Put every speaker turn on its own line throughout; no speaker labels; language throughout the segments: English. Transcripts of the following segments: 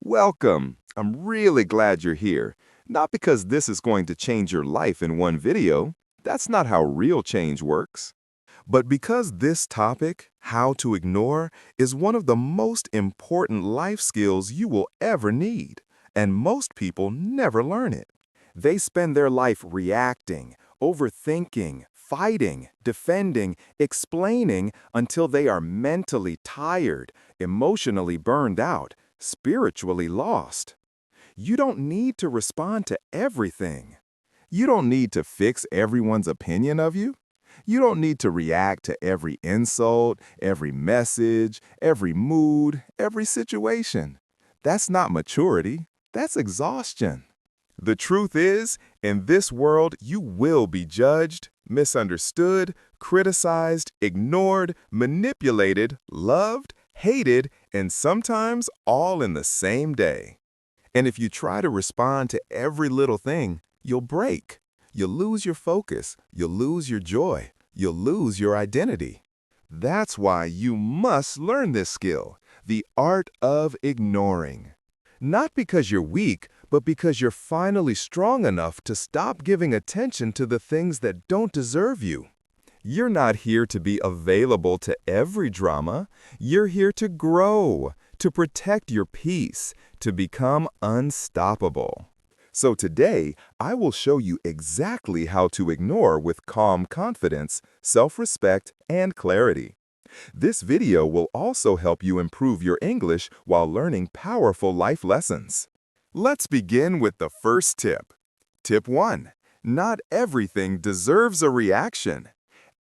Welcome. I'm really glad you're here. Not because this is going to change your life in one video. That's not how real change works. But because this topic, how to ignore, is one of the most important life skills you will ever need, and most people never learn it. They spend their life reacting, overthinking, fighting, defending, explaining until they are mentally tired, emotionally burned out, spiritually lost. You don't need to respond to everything. You don't need to fix everyone's opinion of you. You don't need to react to every insult, every message, every mood, every situation. That's not maturity. That's exhaustion. The truth is, in this world, you will be judged, misunderstood, criticized, ignored, manipulated, loved, hated, and sometimes all in the same day. And if you try to respond to every little thing, you'll break. You'll lose your focus. You'll lose your joy. You'll lose your identity. That's why you must learn this skill, the art of ignoring. Not because you're weak, but because you're finally strong enough to stop giving attention to the things that don't deserve you. You're not here to be available to every drama. You're here to grow, to protect your peace, to become unstoppable. So today, I will show you exactly how to ignore with calm confidence, self-respect, and clarity. This video will also help you improve your English while learning powerful life lessons. Let's begin with the first tip. Tip 1. Not everything deserves a reaction.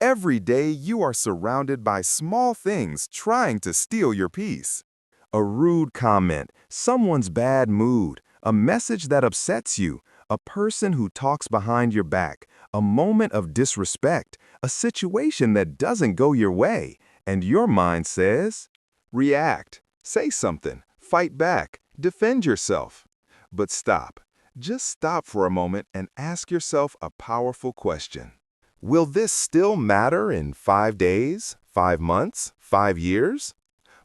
Every day you are surrounded by small things trying to steal your peace. A rude comment, someone's bad mood, a message that upsets you, a person who talks behind your back, a moment of disrespect, a situation that doesn't go your way, and your mind says, react, say something, fight back, defend yourself. But stop. Just stop for a moment and ask yourself a powerful question. Will this still matter in 5 days, 5 months, 5 years?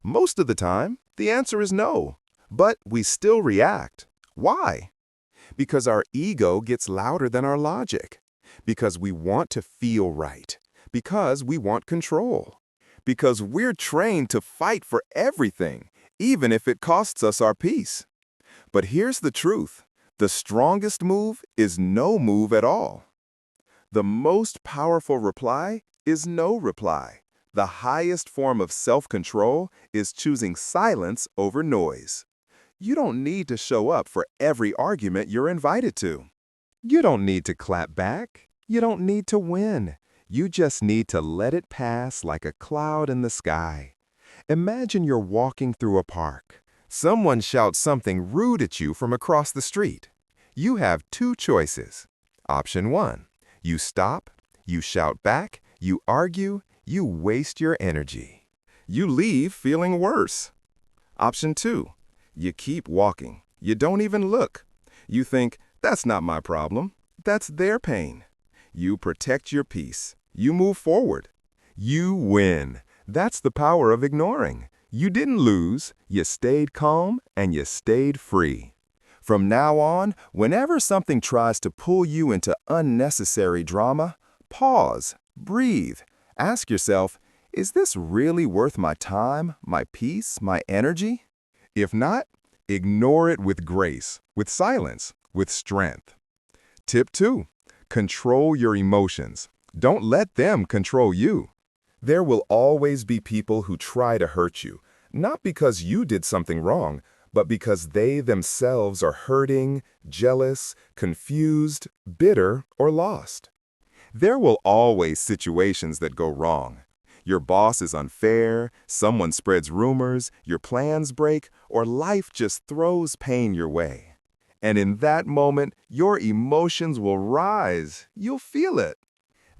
Most of the time, the answer is no. But we still react. Why? Because our ego gets louder than our logic. Because we want to feel right. Because we want control. Because we're trained to fight for everything, even if it costs us our peace. But here's the truth. The strongest move is no move at all. The most powerful reply is no reply. The highest form of self-control is choosing silence over noise. You don't need to show up for every argument you're invited to. You don't need to clap back. You don't need to win. You just need to let it pass like a cloud in the sky. Imagine you're walking through a park. Someone shouts something rude at you from across the street. You have 2 choices. Option 1. You stop, you shout back, you argue, you waste your energy. You leave feeling worse. Option 2. You keep walking. You don't even look. You think, that's not my problem. That's their pain. You protect your peace. You move forward. You win. That's the power of ignoring. You didn't lose. You stayed calm and you stayed free. From now on, whenever something tries to pull you into unnecessary drama, pause, breathe, ask yourself, is this really worth my time, my peace, my energy? If not, ignore it with grace, with silence, with strength. Tip 2. Control your emotions. Don't let them control you. There will always be people who try to hurt you, not because you did something wrong, but because they themselves are hurting, jealous, confused, bitter, or lost. There will always situations that go wrong. Your boss is unfair, someone spreads rumors, your plans break, or life just throws pain your way. And in that moment, your emotions will rise. You'll feel it.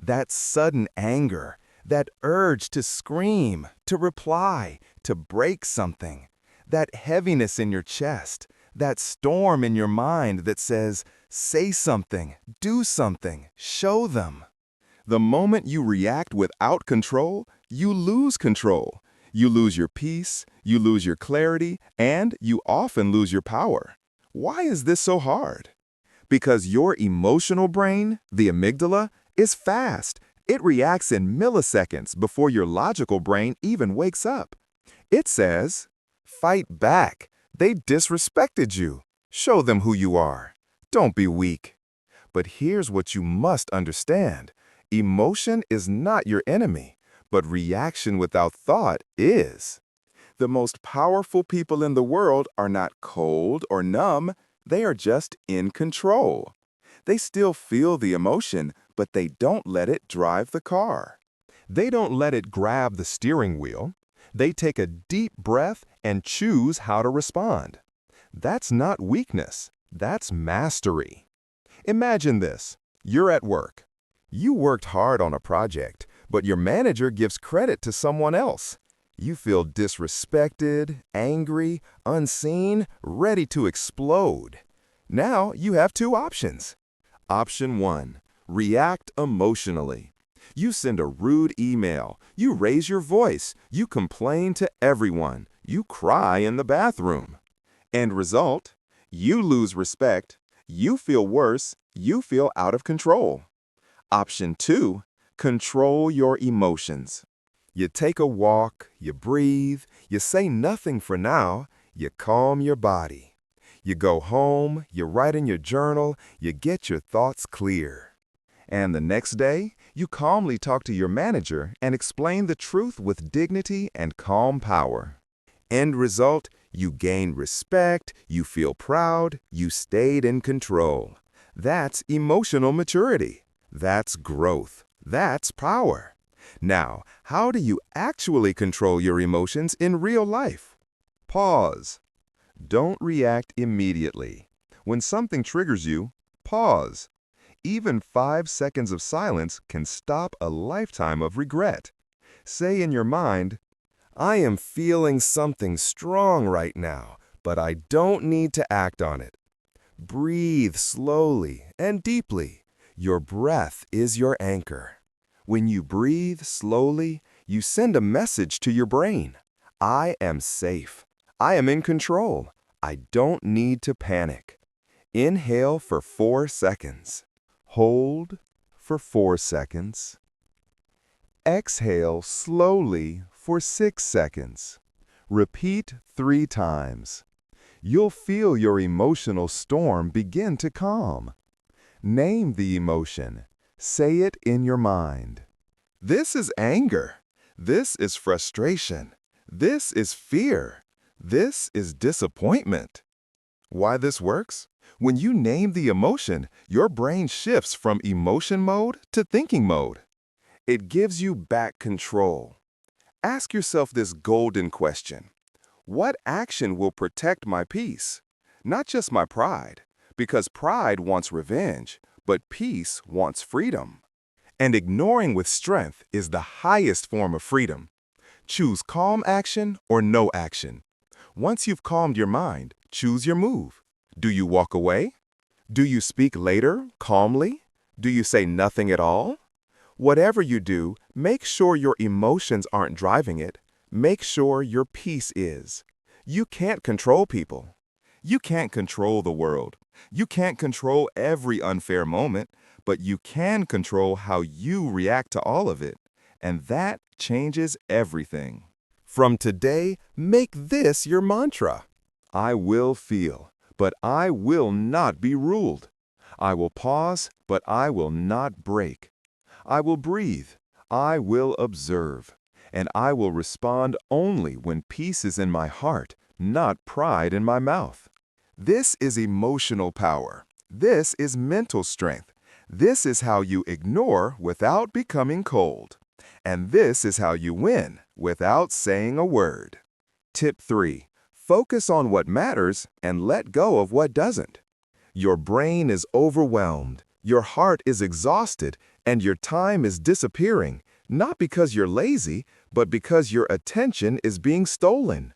That sudden anger, that urge to scream, to reply, to break something. That heaviness in your chest, that storm in your mind that says, say something, do something, show them. The moment you react without control, you lose control. You lose your peace, you lose your clarity, and you often lose your power. Why is this so hard? Because your emotional brain, the amygdala, is fast. It reacts in milliseconds before your logical brain even wakes up. It says, "Fight back. They disrespected you. Show them who you are. Don't be weak." But here's what you must understand. Emotion is not your enemy, but reaction without thought is. The most powerful people in the world are not cold or numb, they are just in control. They still feel the emotion, but they don't let it drive the car. They don't let it grab the steering wheel. They take a deep breath and choose how to respond. That's not weakness, that's mastery. Imagine this. You're at work. You worked hard on a project, but your manager gives credit to someone else. You feel disrespected, angry, unseen, ready to explode. Now you have two options. Option 1. React emotionally. You send a rude email, you raise your voice, you complain to everyone, you cry in the bathroom. End result? You lose respect, you feel worse, you feel out of control. Option 2. Control your emotions. You take a walk, you breathe, you say nothing for now, you calm your body. You go home, you write in your journal, you get your thoughts clear. And the next day, you calmly talk to your manager and explain the truth with dignity and calm power. End result, you gain respect, you feel proud, you stayed in control. That's emotional maturity. That's growth. That's power. Now, how do you actually control your emotions in real life? Pause. Don't react immediately. When something triggers you, pause. Even 5 seconds of silence can stop a lifetime of regret. Say in your mind, "I am feeling something strong right now, but I don't need to act on it." Breathe slowly and deeply. Your breath is your anchor. When you breathe slowly, you send a message to your brain. I am safe. I am in control. I don't need to panic. Inhale for 4 seconds. Hold for 4 seconds. Exhale slowly for 6 seconds. Repeat 3 times. You'll feel your emotional storm begin to calm. Name the emotion. Say it in your mind. This is anger. This is frustration. This is fear. This is disappointment. Why this works? When you name the emotion, your brain shifts from emotion mode to thinking mode. It gives you back control. Ask yourself this golden question. What action will protect my peace? Not just my pride, because pride wants revenge, but peace wants freedom. And ignoring with strength is the highest form of freedom. Choose calm action or no action. Once you've calmed your mind, choose your move. Do you walk away? Do you speak later, calmly? Do you say nothing at all? Whatever you do, make sure your emotions aren't driving it. Make sure your peace is. You can't control people. You can't control the world. You can't control every unfair moment, but you can control how you react to all of it. And that changes everything. From today, make this your mantra. I will feel, but I will not be ruled. I will pause, but I will not break. I will breathe. I will observe. And I will respond only when peace is in my heart, not pride in my mouth. This is emotional power. This is mental strength. This is how you ignore without becoming cold. And this is how you win without saying a word. Tip 3. Focus on what matters and let go of what doesn't. Your brain is overwhelmed, your heart is exhausted, and your time is disappearing, not because you're lazy, but because your attention is being stolen.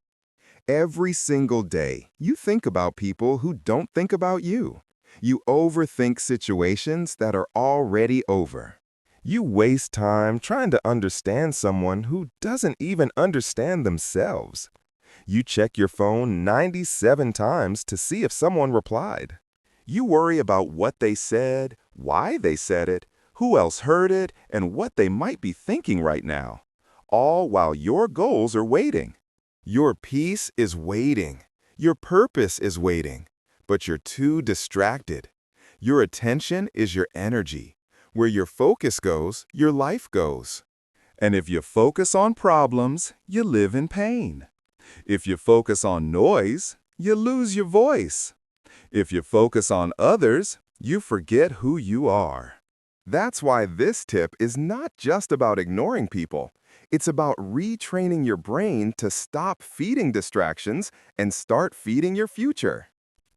Every single day, you think about people who don't think about you. You overthink situations that are already over. You waste time trying to understand someone who doesn't even understand themselves. You check your phone 97 times to see if someone replied. You worry about what they said, why they said it, who else heard it, and what they might be thinking right now, all while your goals are waiting. Your peace is waiting. Your purpose is waiting. But you're too distracted. Your attention is your energy. Where your focus goes, your life goes. And if you focus on problems, you live in pain. If you focus on noise, you lose your voice. If you focus on others, you forget who you are. That's why this tip is not just about ignoring people. It's about retraining your brain to stop feeding distractions and start feeding your future.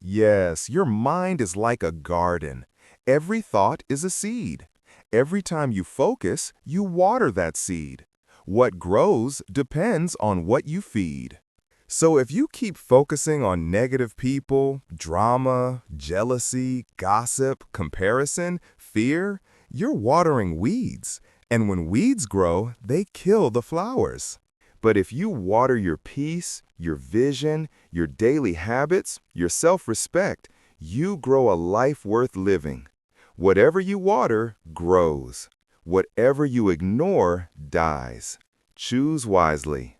Yes, your mind is like a garden. Every thought is a seed. Every time you focus, you water that seed. What grows depends on what you feed. So if you keep focusing on negative people, drama, jealousy, gossip, comparison, fear, you're watering weeds. And when weeds grow, they kill the flowers. But if you water your peace, your vision, your daily habits, your self-respect, you grow a life worth living. Whatever you water grows. Whatever you ignore dies. Choose wisely.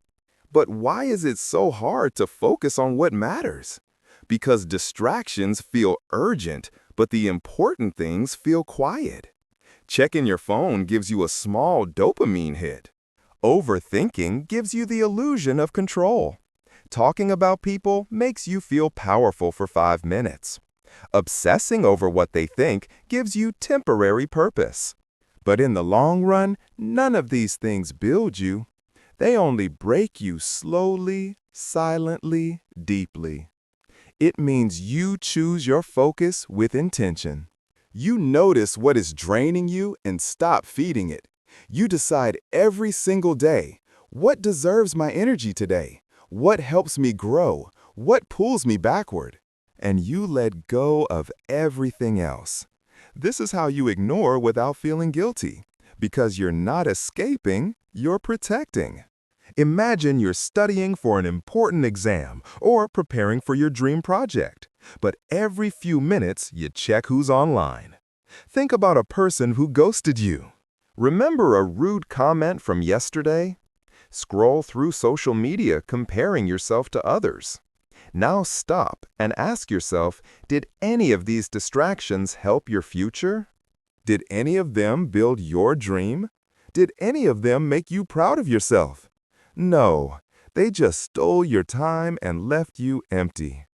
But why is it so hard to focus on what matters? Because distractions feel urgent, but the important things feel quiet. Checking your phone gives you a small dopamine hit. Overthinking gives you the illusion of control. Talking about people makes you feel powerful for 5 minutes. Obsessing over what they think gives you temporary purpose. But in the long run, none of these things build you. They only break you slowly, silently, deeply. It means you choose your focus with intention. You notice what is draining you and stop feeding it. You decide every single day, what deserves my energy today? What helps me grow? What pulls me backward? And you let go of everything else. This is how you ignore without feeling guilty, because you're not escaping, you're protecting. Imagine you're studying for an important exam or preparing for your dream project, but every few minutes you check who's online. Think about a person who ghosted you. Remember a rude comment from yesterday? Scroll through social media comparing yourself to others. Now stop and ask yourself, did any of these distractions help your future? Did any of them build your dream? Did any of them make you proud of yourself? No, they just stole your time and left you empty.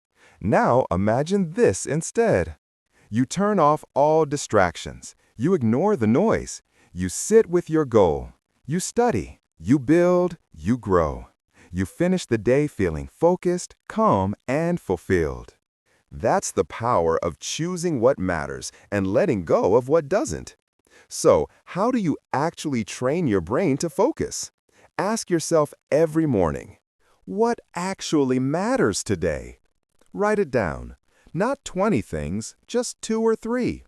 Now imagine this instead. You turn off all distractions. You ignore the noise. You sit with your goal. You study. You build. You grow. You finish the day feeling focused, calm, and fulfilled. That's the power of choosing what matters and letting go of what doesn't. So, how do you actually train your brain to focus? Ask yourself every morning, what actually matters today? Write it down. Not 20 things, just 2 or 3.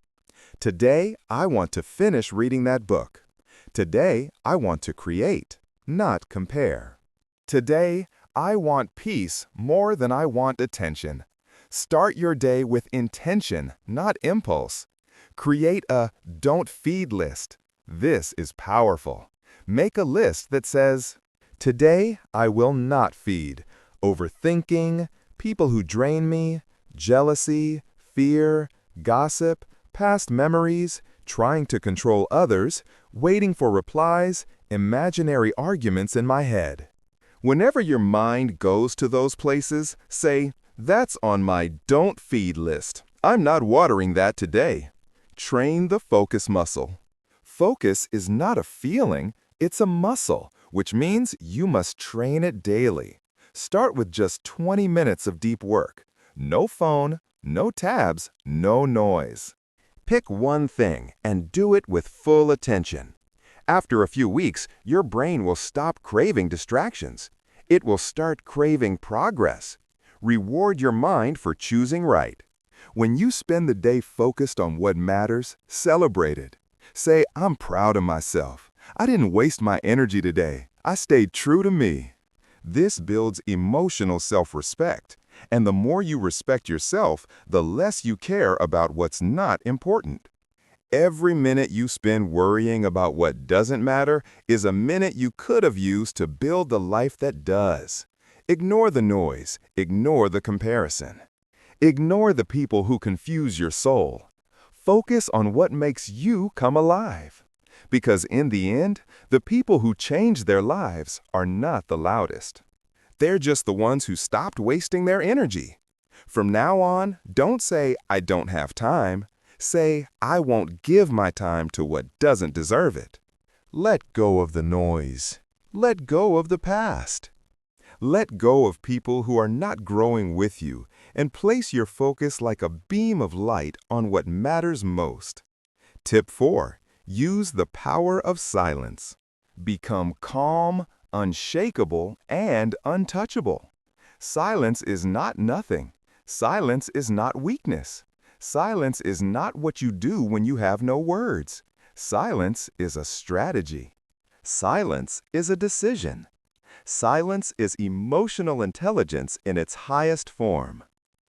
Today, I want to finish reading that book. Today, I want to create, not compare. Today, I want peace more than I want attention. Start your day with intention, not impulse. Create a don't feed list. This is powerful. Make a list that says, today I will not feed overthinking, people who drain me, jealousy, fear, gossip, past memories, trying to control others, waiting for replies, imaginary arguments in my head. Whenever your mind goes to those places, say, that's on my don't feed list. I'm not watering that today. Train the focus muscle. Focus is not a feeling, it's a muscle, which means you must train it daily. Start with just 20 minutes of deep work. No phone, no tabs, no noise. Pick one thing and do it with full attention. After a few weeks, your brain will stop craving distractions. It will start craving progress. Reward your mind for choosing right. When you spend the day focused on what matters, celebrate it. Say, I'm proud of myself. I didn't waste my energy today. I stayed true to me. This builds emotional self-respect. And the more you respect yourself, the less you care about what's not important. Every minute you spend worrying about what doesn't matter is a minute you could have used to build the life that does. Ignore the noise. Ignore the comparison. Ignore the people who confuse your soul. Focus on what makes you come alive. Because in the end, the people who change their lives are not the loudest. They're just the ones who stopped wasting their energy. From now on, don't say, I don't have time. Say, I won't give my time to what doesn't deserve it. Let go of the noise. Let go of the past. Let go of people who are not growing with you and place your focus like a beam of light on what matters most. Tip 4. Use the power of silence. Become calm, unshakable, and untouchable. Silence is not nothing. Silence is not weakness. Silence is not what you do when you have no words. Silence is a strategy. Silence is a decision. Silence is emotional intelligence in its highest form.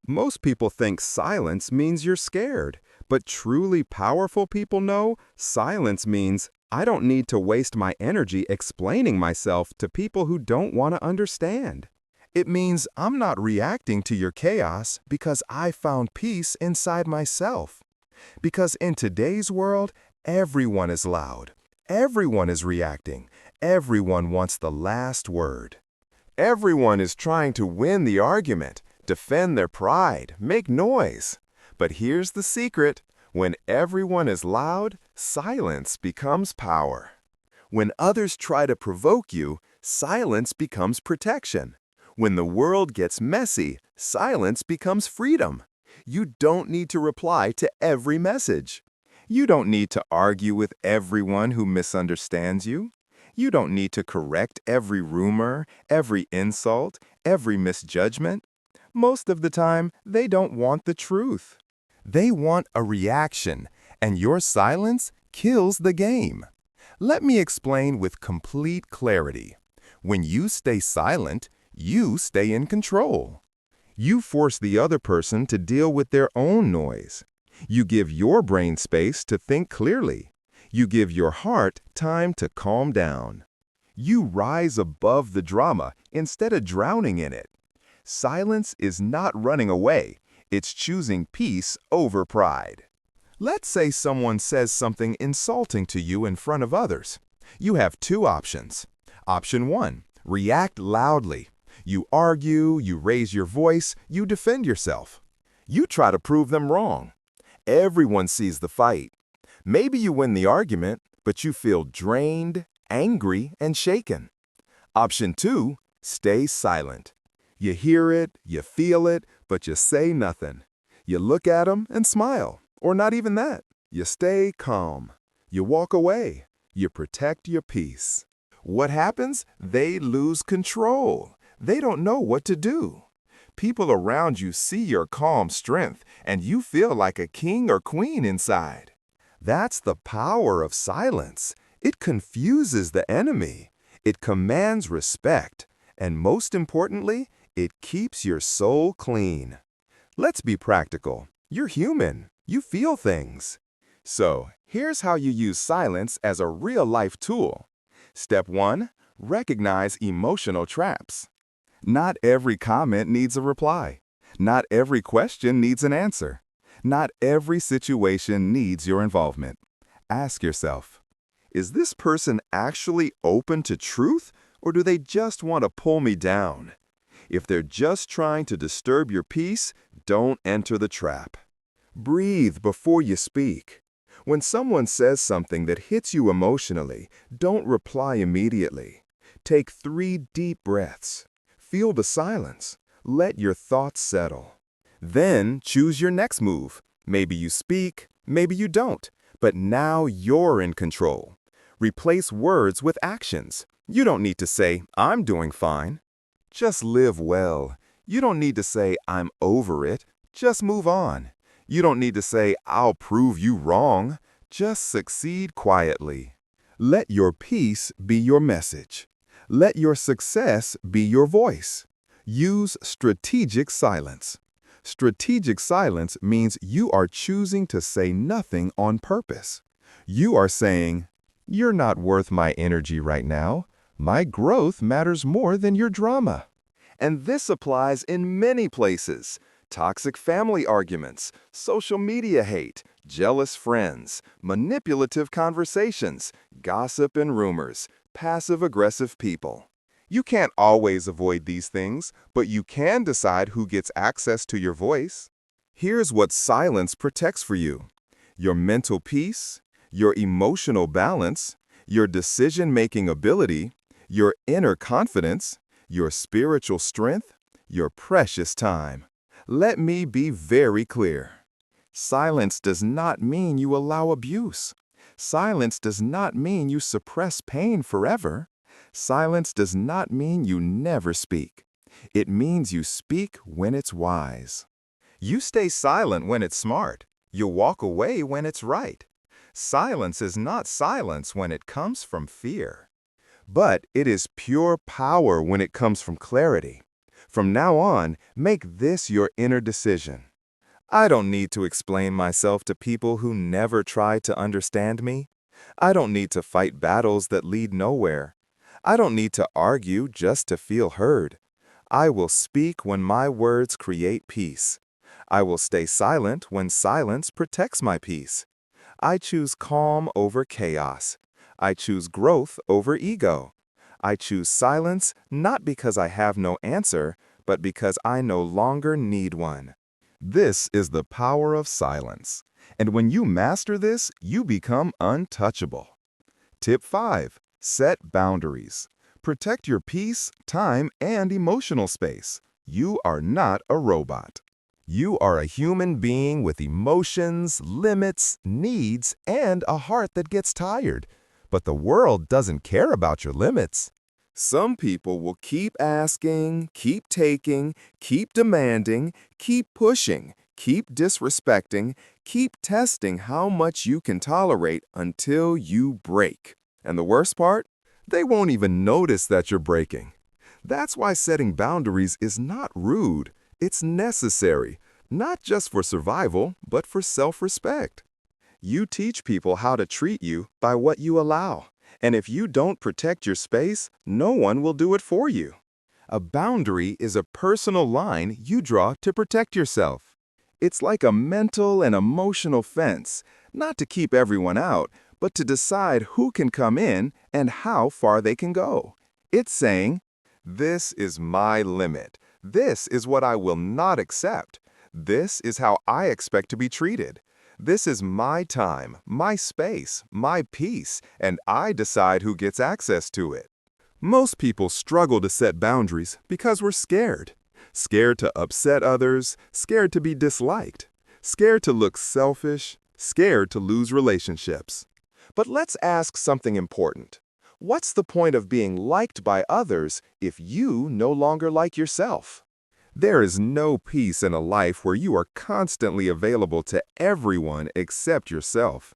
Most people think silence means you're scared, but truly powerful people know silence means I don't need to waste my energy explaining myself to people who don't want to understand. It means I'm not reacting to your chaos because I found peace inside myself. Because in today's world, everyone is loud. Everyone is reacting. Everyone wants the last word. Everyone is trying to win the argument, defend their pride, make noise. But here's the secret. When everyone is loud, silence becomes power. When others try to provoke you, silence becomes protection. When the world gets messy, silence becomes freedom. You don't need to reply to every message. You don't need to argue with everyone who misunderstands you. You don't need to correct every rumor, every insult, every misjudgment. Most of the time, they don't want the truth. They want a reaction, and your silence kills the game. Let me explain with complete clarity. When you stay silent, you stay in control. You force the other person to deal with their own noise. You give your brain space to think clearly. You give your heart time to calm down. You rise above the drama instead of drowning in it. Silence is not running away. It's choosing peace over pride. Let's say someone says something insulting to you in front of others. You have two options. Option 1, react loudly. You argue, you raise your voice, you defend yourself. You try to prove them wrong. Everyone sees the fight. Maybe you win the argument, but you feel drained, angry, and shaken. Option 2, stay silent. You hear it, you feel it, but you say nothing. You look at them and smile, or not even that. You stay calm. You walk away. You protect your peace. What happens? They lose control. They don't know what to do. People around you see your calm strength, and you feel like a king or queen inside. That's the power of silence. It confuses the enemy. It commands respect. And most importantly, it keeps your soul clean. Let's be practical. You're human. You feel things. So, here's how you use silence as a real-life tool. Step 1. Recognize emotional traps. Not every comment needs a reply. Not every question needs an answer. Not every situation needs your involvement. Ask yourself, is this person actually open to truth, or do they just want to pull me down? If they're just trying to disturb your peace, don't enter the trap. Breathe before you speak. When someone says something that hits you emotionally, don't reply immediately. Take 3 deep breaths. Feel the silence. Let your thoughts settle. Then choose your next move. Maybe you speak, maybe you don't, but now you're in control. Replace words with actions. You don't need to say, I'm doing fine. Just live well. You don't need to say, I'm over it. Just move on. You don't need to say, I'll prove you wrong. Just succeed quietly. Let your peace be your message. Let your success be your voice. Use strategic silence. Strategic silence means you are choosing to say nothing on purpose. You are saying, "You're not worth my energy right now. My growth matters more than your drama." And this applies in many places. Toxic family arguments, social media hate, jealous friends, manipulative conversations, gossip and rumors, passive-aggressive people. You can't always avoid these things, but you can decide who gets access to your voice. Here's what silence protects for you: your mental peace, your emotional balance, your decision-making ability, your inner confidence, your spiritual strength, your precious time. Let me be very clear. Silence does not mean you allow abuse. Silence does not mean you suppress pain forever. Silence does not mean you never speak. It means you speak when it's wise. You stay silent when it's smart. You walk away when it's right. Silence is not silence when it comes from fear. But it is pure power when it comes from clarity. From now on, make this your inner decision. I don't need to explain myself to people who never try to understand me. I don't need to fight battles that lead nowhere. I don't need to argue just to feel heard. I will speak when my words create peace. I will stay silent when silence protects my peace. I choose calm over chaos. I choose growth over ego. I choose silence not because I have no answer, but because I no longer need one. This is the power of silence. And when you master this, you become untouchable. Tip 5. Set boundaries. Protect your peace, time, and emotional space. You are not a robot. You are a human being with emotions, limits, needs, and a heart that gets tired. But the world doesn't care about your limits. Some people will keep asking, keep taking, keep demanding, keep pushing, keep disrespecting, keep testing how much you can tolerate until you break. And the worst part? They won't even notice that you're breaking. That's why setting boundaries is not rude. It's necessary, not just for survival, but for self-respect. You teach people how to treat you by what you allow. And if you don't protect your space, no one will do it for you. A boundary is a personal line you draw to protect yourself. It's like a mental and emotional fence, not to keep everyone out, but to decide who can come in and how far they can go. It's saying, "This is my limit. This is what I will not accept. This is how I expect to be treated. This is my time, my space, my peace, and I decide who gets access to it." Most people struggle to set boundaries because we're scared. Scared to upset others, scared to be disliked, scared to look selfish, scared to lose relationships. But let's ask something important. What's the point of being liked by others if you no longer like yourself? There is no peace in a life where you are constantly available to everyone except yourself.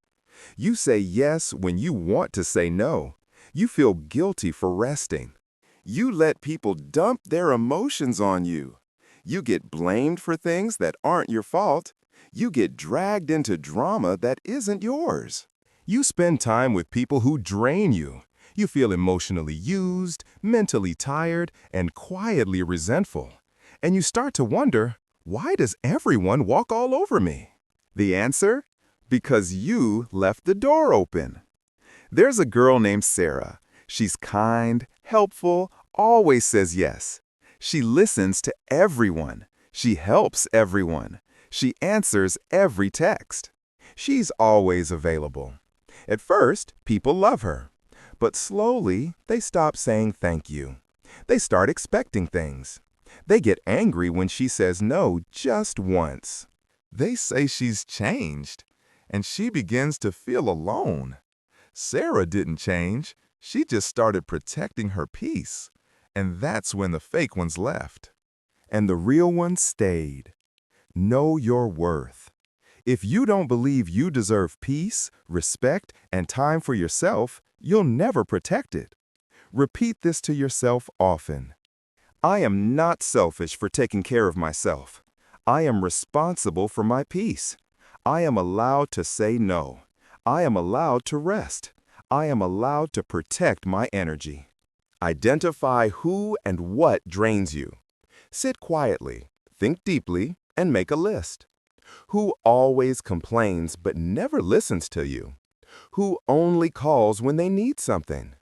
You say yes when you want to say no. You feel guilty for resting. You let people dump their emotions on you. You get blamed for things that aren't your fault. You get dragged into drama that isn't yours. You spend time with people who drain you. You feel emotionally used, mentally tired, and quietly resentful. And you start to wonder, why does everyone walk all over me? The answer? Because you left the door open. There's a girl named Sarah. She's kind, helpful, always says yes. She listens to everyone. She helps everyone. She answers every text. She's always available. At first, people love her. But slowly, they stop saying thank you. They start expecting things. They get angry when she says no just once. They say she's changed, and she begins to feel alone. Sarah didn't change. She just started protecting her peace. And that's when the fake ones left. And the real ones stayed. Know your worth. If you don't believe you deserve peace, respect, and time for yourself, you'll never protect it. Repeat this to yourself often. I am not selfish for taking care of myself. I am responsible for my peace. I am allowed to say no. I am allowed to rest. I am allowed to protect my energy. Identify who and what drains you. Sit quietly, think deeply, and make a list. Who always complains but never listens to you? Who only calls when they need something?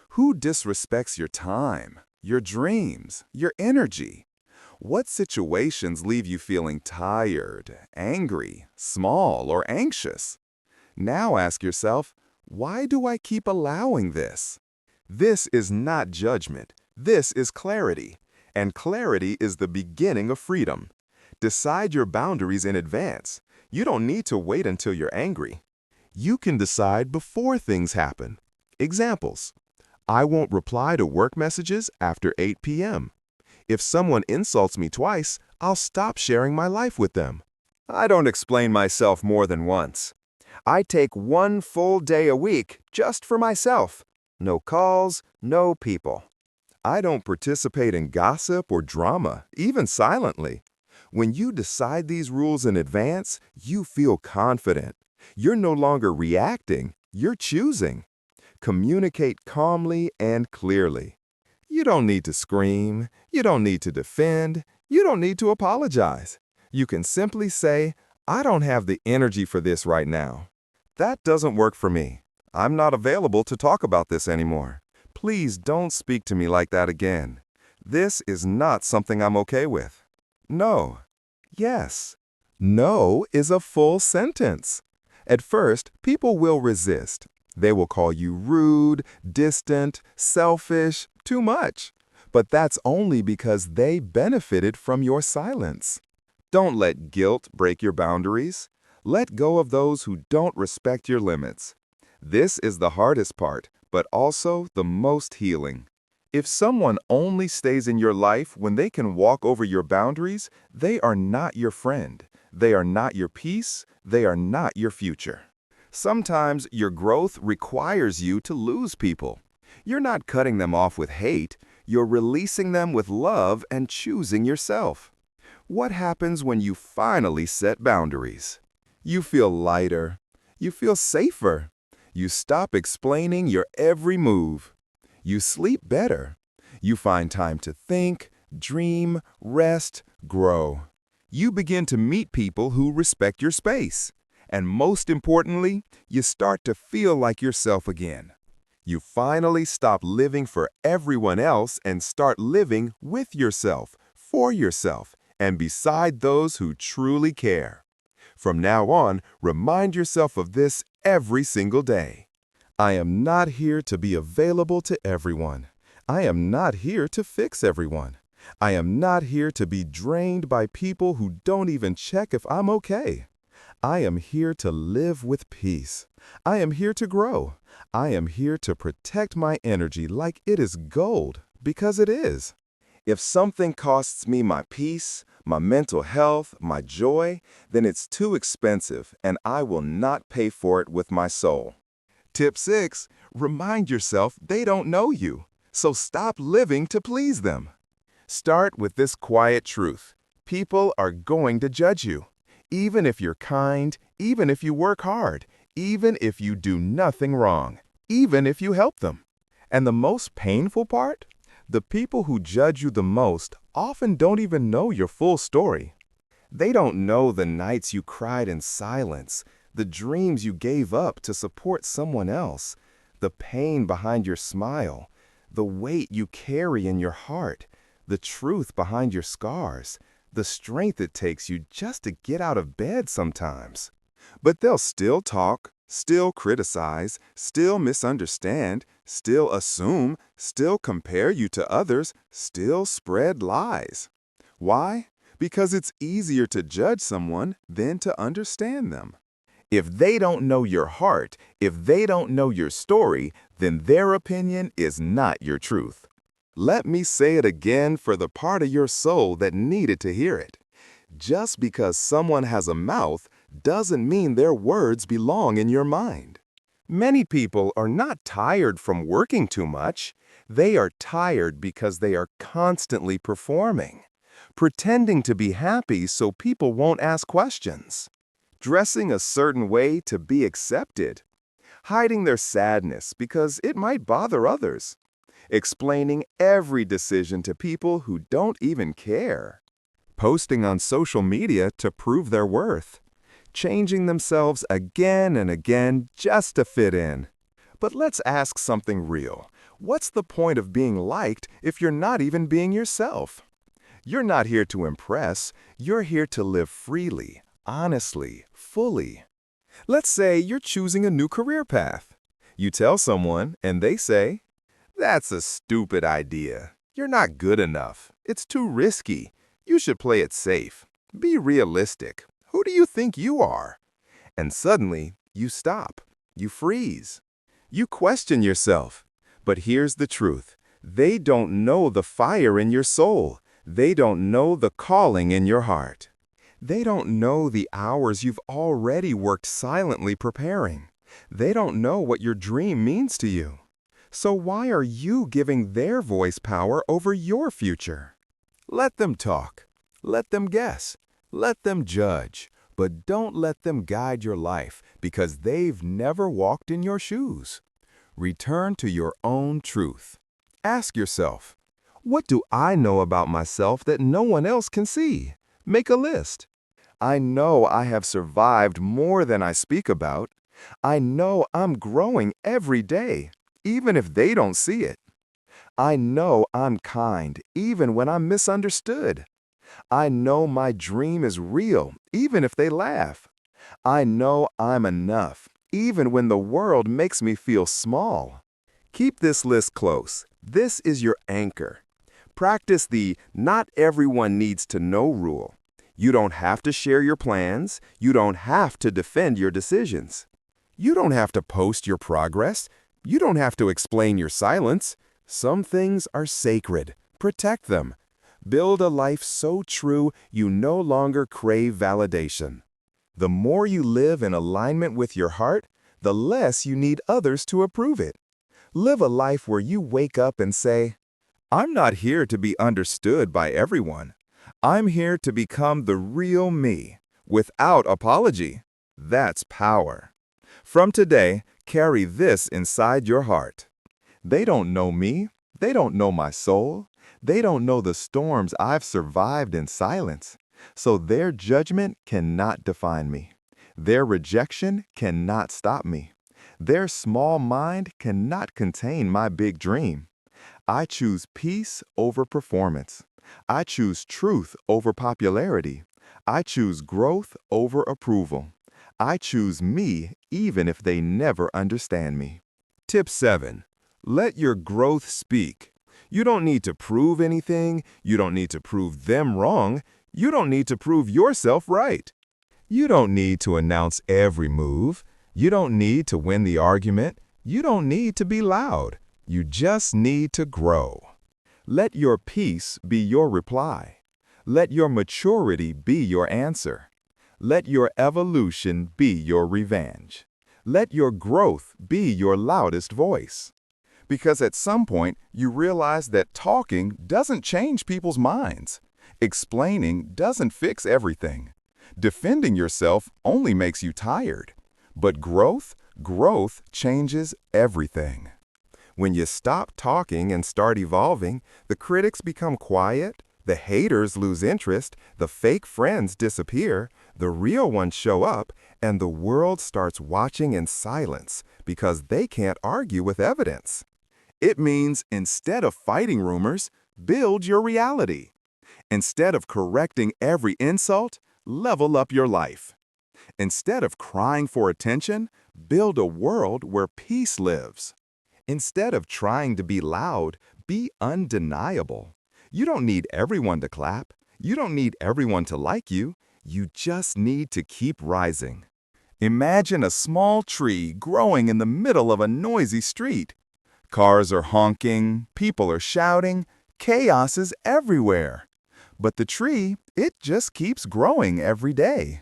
Who disrespects your time, your dreams, your energy? What situations leave you feeling tired, angry, small, or anxious? Now ask yourself, why do I keep allowing this? This is not judgment. This is clarity. And clarity is the beginning of freedom. Decide your boundaries in advance. You don't need to wait until you're angry. You can decide before things happen. Examples. I won't reply to work messages after 8 p.m. If someone insults me twice, I'll stop sharing my life with them. I don't explain myself more than once. I take one full day a week just for myself. No calls, no people. I don't participate in gossip or drama, even silently. When you decide these rules in advance, you feel confident. You're no longer reacting, you're choosing. Communicate calmly and clearly. You don't need to scream, you don't need to defend, you don't need to apologize. You can simply say, I don't have the energy for this right now. That doesn't work for me. I'm not available to talk about this anymore. Please don't speak to me like that again. This is not something I'm okay with. No. Yes. No is a full sentence. At first, people will resist. They will call you rude, distant, selfish, too much. But that's only because they benefited from your silence. Don't let guilt break your boundaries. Let go of those who don't respect your limits. This is the hardest part, but also the most healing. If someone only stays in your life when they can walk over your boundaries, they are not your friend. They are not your peace. They are not your future. Sometimes your growth requires you to lose people. You're not cutting them off with hate. You're releasing them with love and choosing yourself. What happens when you finally set boundaries? You feel lighter. You feel safer. You stop explaining your every move. You sleep better. You find time to think, dream, rest, grow. You begin to meet people who respect your space. And most importantly, you start to feel like yourself again. You finally stop living for everyone else and start living with yourself, for yourself, and beside those who truly care. From now on, remind yourself of this every single day. I am not here to be available to everyone. I am not here to fix everyone. I am not here to be drained by people who don't even check if I'm okay. I am here to live with peace. I am here to grow. I am here to protect my energy like it is gold, because it is. If something costs me my peace, my mental health, my joy, then it's too expensive and I will not pay for it with my soul. Tip 6. Remind yourself they don't know you, so stop living to please them. Start with this quiet truth. People are going to judge you. Even if you're kind, even if you work hard, even if you do nothing wrong, even if you help them. And the most painful part? The people who judge you the most often don't even know your full story. They don't know the nights you cried in silence, the dreams you gave up to support someone else, the pain behind your smile, the weight you carry in your heart, the truth behind your scars, the strength it takes you just to get out of bed sometimes. But they'll still talk, still criticize, still misunderstand, still assume, still compare you to others, still spread lies. Why? Because it's easier to judge someone than to understand them. If they don't know your heart, if they don't know your story, then their opinion is not your truth. Let me say it again for the part of your soul that needed to hear it. Just because someone has a mouth doesn't mean their words belong in your mind. Many people are not tired from working too much. They are tired because they are constantly performing, pretending to be happy so people won't ask questions, dressing a certain way to be accepted, hiding their sadness because it might bother others, explaining every decision to people who don't even care, posting on social media to prove their worth, changing themselves again and again just to fit in. But let's ask something real. What's the point of being liked if you're not even being yourself? You're not here to impress. You're here to live freely, honestly, fully. Let's say you're choosing a new career path. You tell someone, and they say, "That's a stupid idea. You're not good enough. It's too risky. You should play it safe. Be realistic. Who do you think you are?" And suddenly, you stop. You freeze. You question yourself. But here's the truth. They don't know the fire in your soul. They don't know the calling in your heart. They don't know the hours you've already worked silently preparing. They don't know what your dream means to you. So why are you giving their voice power over your future? Let them talk. Let them guess. Let them judge. But don't let them guide your life because they've never walked in your shoes. Return to your own truth. Ask yourself, what do I know about myself that no one else can see? Make a list. I know I have survived more than I speak about. I know I'm growing every day, even if they don't see it. I know I'm kind, even when I'm misunderstood. I know my dream is real, even if they laugh. I know I'm enough, even when the world makes me feel small. Keep this list close. This is your anchor. Practice the "not everyone needs to know" rule. You don't have to share your plans. You don't have to defend your decisions. You don't have to post your progress. You don't have to explain your silence. Some things are sacred. Protect them. Build a life so true you no longer crave validation. The more you live in alignment with your heart, the less you need others to approve it. Live a life where you wake up and say, "I'm not here to be understood by everyone. I'm here to become the real me, without apology." That's power. From today, carry this inside your heart. They don't know me. They don't know my soul. They don't know the storms I've survived in silence. So their judgment cannot define me. Their rejection cannot stop me. Their small mind cannot contain my big dream. I choose peace over performance. I choose truth over popularity. I choose growth over approval. I choose me even if they never understand me. Tip 7. Let your growth speak. You don't need to prove anything. You don't need to prove them wrong. You don't need to prove yourself right. You don't need to announce every move. You don't need to win the argument. You don't need to be loud. You just need to grow. Let your peace be your reply. Let your maturity be your answer. Let your evolution be your revenge. Let your growth be your loudest voice. Because at some point, you realize that talking doesn't change people's minds. Explaining doesn't fix everything. Defending yourself only makes you tired. But growth changes everything. When you stop talking and start evolving, the critics become quiet, the haters lose interest, the fake friends disappear, the real ones show up, and the world starts watching in silence because they can't argue with evidence. It means instead of fighting rumors, build your reality. Instead of correcting every insult, level up your life. Instead of crying for attention, build a world where peace lives. Instead of trying to be loud, be undeniable. You don't need everyone to clap. You don't need everyone to like you. You just need to keep rising. Imagine a small tree growing in the middle of a noisy street. Cars are honking, people are shouting, chaos is everywhere. But the tree, it just keeps growing every day.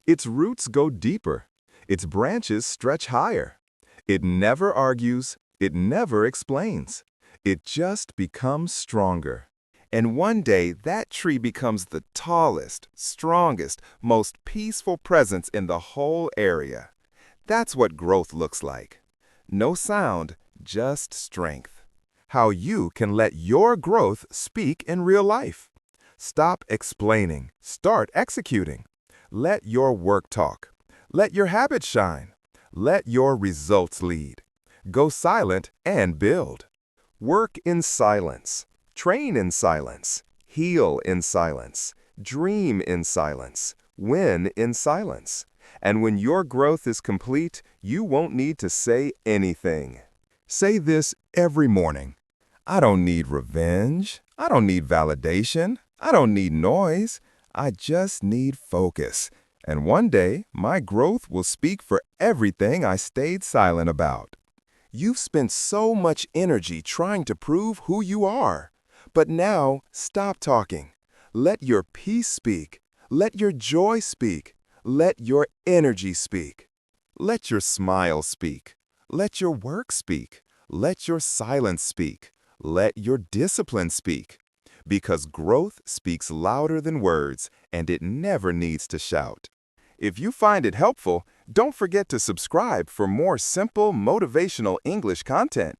Its roots go deeper. Its branches stretch higher. It never argues. It never explains. It just becomes stronger. And one day, that tree becomes the tallest, strongest, most peaceful presence in the whole area. That's what growth looks like. No sound, just strength. How you can let your growth speak in real life. Stop explaining. Start executing. Let your work talk. Let your habits shine. Let your results lead. Go silent and build. Work in silence. Train in silence. Heal in silence. Dream in silence. Win in silence. And when your growth is complete, you won't need to say anything. Say this every morning. I don't need revenge. I don't need validation. I don't need noise. I just need focus. And one day, my growth will speak for everything I stayed silent about. You've spent so much energy trying to prove who you are. But now, stop talking. Let your peace speak. Let your joy speak. Let your energy speak. Let your smile speak. Let your work speak. Let your silence speak. Let your discipline speak. Because growth speaks louder than words, and it never needs to shout. If you find it helpful, don't forget to subscribe for more simple, motivational English content.